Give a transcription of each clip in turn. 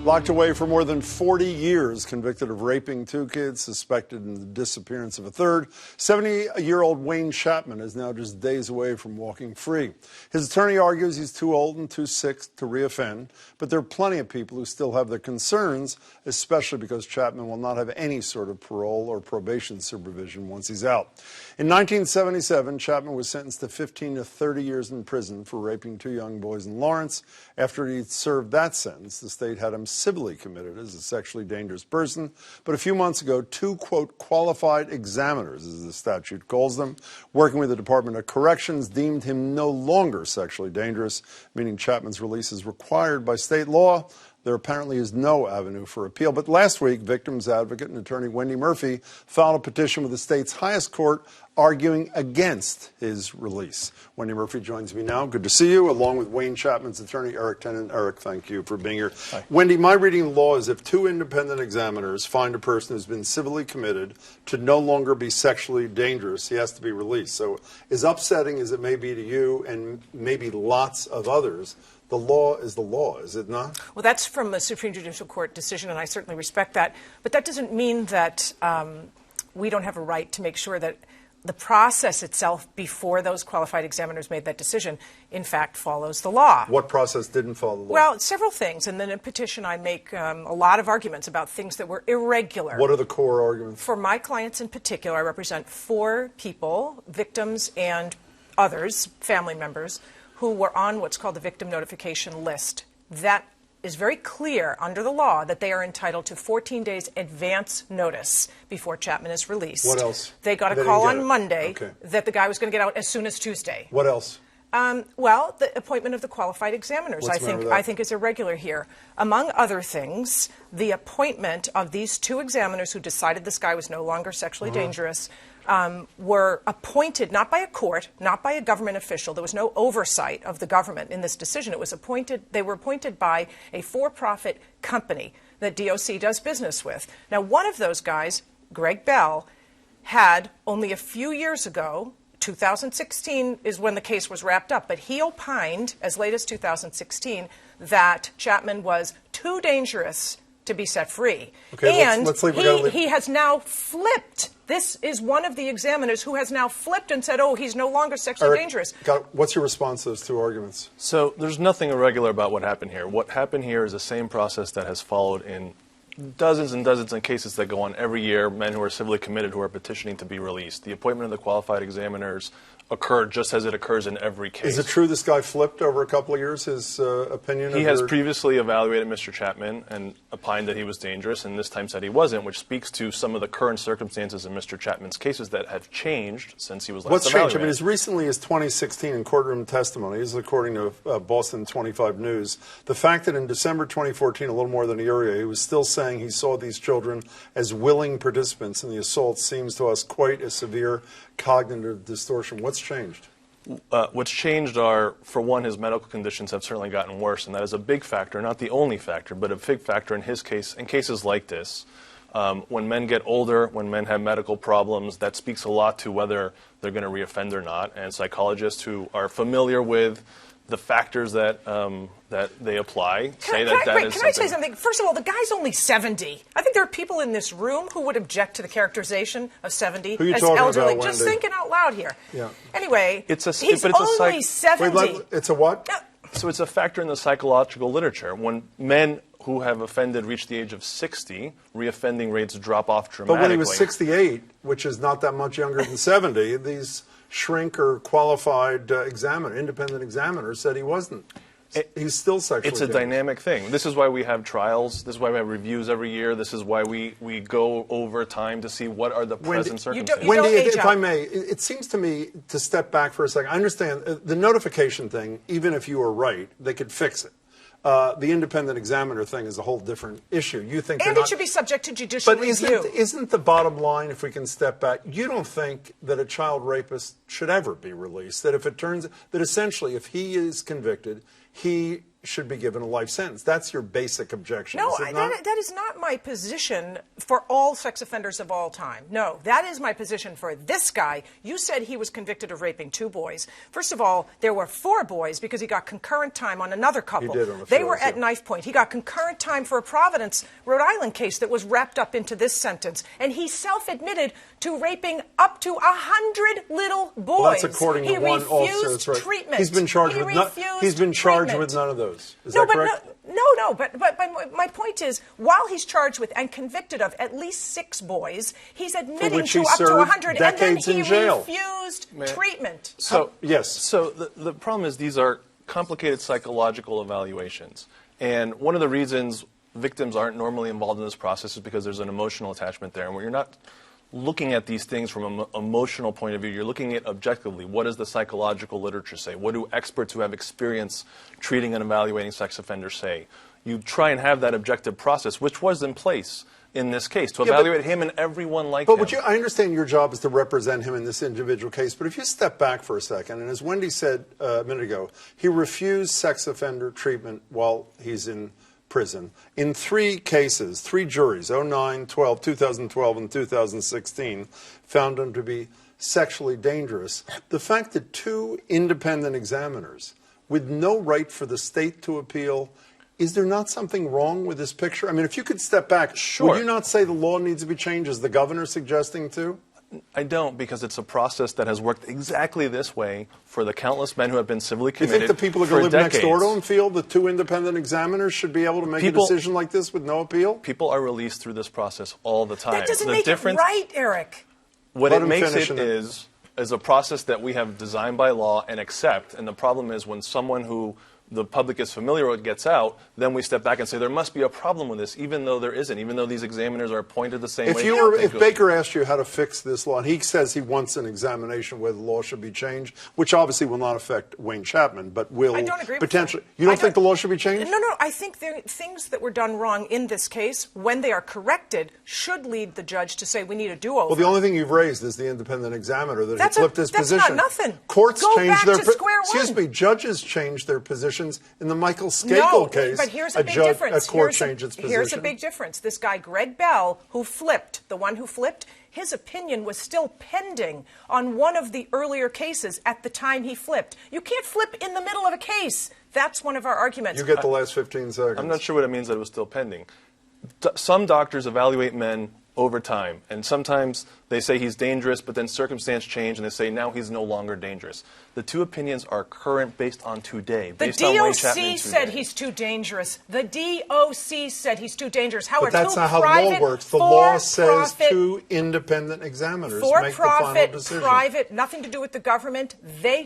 Locked away for more than 40 years, convicted of raping 2 kids, suspected in the disappearance of a third, 70-year-old Wayne Chapman is now just days away from walking free. His attorney argues he's too old and too sick to reoffend, but there are plenty of people who still have their concerns, especially because Chapman will not have any sort of parole or probation supervision once he's out. In 1977, Chapman was sentenced to 15 to 30 years in prison for raping 2 young boys in Lawrence. After he served that sentence, the state had him civilly committed as a sexually dangerous person. But a few months ago, 2, quote, qualified examiners, as the statute calls them, working with the Department of Corrections, deemed him no longer sexually dangerous, meaning Chapman's release is required by state law. There apparently is no avenue for appeal. But last week, victims advocate and attorney Wendy Murphy filed a petition with the state's highest court arguing against his release. Wendy Murphy joins me now. Good to see you, along with Wayne Chapman's attorney, Eric Tennen. Eric, thank you for being here. Hi. Wendy, my reading of the law is if 2 independent examiners find a person who's been civilly committed to no longer be sexually dangerous, he has to be released. So as upsetting as it may be to you and maybe lots of others, the law is the law, is it not? Well, that's from a Supreme Judicial Court decision, and I certainly respect that. But that doesn't mean that we don't have a right to make sure that the process itself before those qualified examiners made that decision, in fact, follows the law. What process didn't follow the law? Well, several things. And then in a petition, I make a lot of arguments about things that were irregular. What are the core arguments? For my clients in particular, I represent 4 people, victims and others, family members, who were on what's called the victim notification list. That is very clear under the law that they are entitled to 14 days advance notice before Chapman is released. What else? They got a call on Monday Okay. that the guy was going to get out as soon as Tuesday. What else? Well, the appointment of the qualified examiners, What's the matter with that? I think is irregular here. Among other things, the appointment of these 2 examiners who decided this guy was no longer sexually dangerous were appointed not by a court, not by a government official. There was no oversight of the government in this decision. It was appointed. They were appointed by a for-profit company that DOC does business with. Now, one of those guys, Greg Bell, had only a few years ago, 2016 is when the case was wrapped up, but he opined as late as 2016 that Chapman was too dangerous to be set free. Okay, and let's leave. He has now flipped. This is one of the examiners who has now flipped and said, oh, he's no longer sexually dangerous. What's your response to those 2 arguments? So there's nothing irregular about what happened here. What happened here is the same process that has followed in dozens and dozens of cases that go on every year, men who are civilly committed who are petitioning to be released. The appointment of the qualified examiners occurred just as it occurs in every case. Is it true this guy flipped over a couple of years, his opinion? He has previously evaluated Mr. Chapman and opined that he was dangerous, and this time said he wasn't, which speaks to some of the current circumstances in Mr. Chapman's cases that have changed since he was last evaluated. What's changed? I mean, as recently as 2016 in courtroom testimony, this is according to Boston 25 News, the fact that in December 2014, a little more than a year ago, he was still saying he saw these children as willing participants in the assault seems to us quite a severe cognitive distortion. What's changed? What's changed are, for one, his medical conditions have certainly gotten worse, and that is a big factor, not the only factor, but a big factor in his case, in cases like this. When men get older, when men have medical problems, that speaks a lot to whether they're going to reoffend or not, and psychologists who are familiar with the factors that that they apply say that that is something. Can I say something? First of all, the guy's only 70. I think there are people in this room who would object to the characterization of 70 Who are you as talking elderly. about, Just Wendy? thinking out loud here. Yeah. Anyway, It's a- he's but it's a only 70. Wait, it's a what? So it's a factor in the psychological literature. When men who have offended reach the age of 60, reoffending rates drop off dramatically. But when he was 68, which is not that much younger than 70, these shrink or qualified independent examiners said he wasn't. He's still sexually It's a dangerous. dynamic thing. This is why we have trials. This is why we have reviews every year. This is why we go over time to see what are the present circumstances. You don't Wendy, age if out. I may, it seems to me, to step back for a second, I understand the notification thing, even if you were right, they could fix it. The independent examiner thing is a whole different issue. You think And they're it should be subject to judicial But review. isn't the bottom line, if we can step back, you don't think that a child rapist should ever be released? That if it turns, that essentially if he is convicted, he should be given a life sentence. That's your basic objection. No, is it not? that is not my position for all sex offenders of all time. No, that is my position for this guy. You said he was convicted of raping 2 boys. First of all, there were 4 boys because he got concurrent time on another couple. He did on the They fours, were at yeah. knife point. He got concurrent time for a Providence, Rhode Island case that was wrapped up into this sentence. And he self-admitted to raping up to 100 little boys. Well, that's according to one officer. He That's right. refused treatment. He's been charged He with none. refused He's been charged treatment. with none of those. Is No, that but correct? no. But my point is, while he's charged with and convicted of at least 6 boys, he's admitting which to he up to served 100, and then decades he in jail. refused treatment. So yes. So the problem is these are complicated psychological evaluations, and one of the reasons victims aren't normally involved in this process is because there's an emotional attachment there, and where you're not looking at these things from an emotional point of view, you're looking at objectively. What does the psychological literature say? What do experts who have experience treating and evaluating sex offenders say? You try and have that objective process, which was in place in this case, to evaluate him and everyone like him. But I understand your job is to represent him in this individual case, but if you step back for a second, and as Wendy said a minute ago, he refused sex offender treatment while he's in prison. In 3 cases, 3 juries, 09, 12, 2012, and 2016, found him to be sexually dangerous. The fact that 2 independent examiners, with no right for the state to appeal, is there not something wrong with this picture? I mean, if you could step back, Sure. would you not say the law needs to be changed, as the governor's suggesting too? I don't, because it's a process that has worked exactly this way for the countless men who have been civilly You committed think the people who for live decades. next door to him feel that 2 independent examiners should be able to make a decision like this with no appeal? People are released through this process all the time. That doesn't The make difference, it right, Eric. What Let it him makes finish it and then- is a process that we have designed by law and accept. And the problem is when someone who the public is familiar with gets out, then we step back and say there must be a problem with this, even though there isn't, even though these examiners are appointed the same way. If Baker asked you how to fix this law, and he says he wants an examination whether the law should be changed, which obviously will not affect Wayne Chapman, but will I don't agree potentially. with that. You don't think the law should be changed? No. I think things that were done wrong in this case, when they are corrected, should lead the judge to say we need a do-over. Well, the only thing you've raised is the independent examiner that That's has flipped his that's position. not nothing. Courts Go change back their to square excuse one. me. Judges change their positions in the Michael No, Skakel case. but here's a big difference. A court changed its position. Here's a big difference. This guy, Greg Bell, who flipped, the one who flipped, his opinion was still pending on one of the earlier cases at the time he flipped. You can't flip in the middle of a case. That's one of our arguments. You get the last 15 seconds. I'm not sure what it means that it was still pending. Some doctors evaluate men over time, and sometimes they say he's dangerous, but then circumstance change, and they say now he's no longer dangerous. The 2 opinions are current based on today. The based on Wayne DOC Chapman said today. he's too dangerous. The DOC said he's too dangerous. Howard, But that's not how the law works. The law says 2 independent examiners make the final for-profit, decision. private, nothing to do with the government.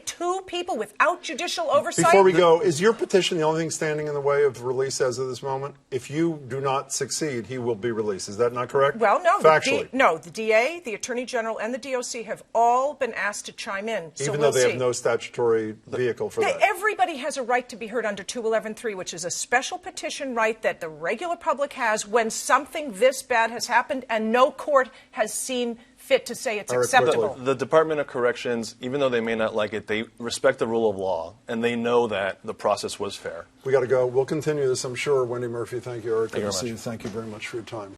2 people without judicial oversight. Before we go, is your petition the only thing standing in the way of release as of this moment? If you do not succeed, he will be released. Is that not correct? Well, no. Factually. The DA, the Attorney General, and the DOC have all been asked to chime in. So Even we'll though they see. have no statutory vehicle for that. Everybody has a right to be heard under 211.3, which is a special petition right that the regular public has when something this bad has happened and no court has seen fit to say it's acceptable. The Department of Corrections, even though they may not like it, they respect the rule of law, and they know that the process was fair. We got to go. We'll continue this, I'm sure. Wendy Murphy, thank you. Eric, good to see you. much. Thank you very much for your time.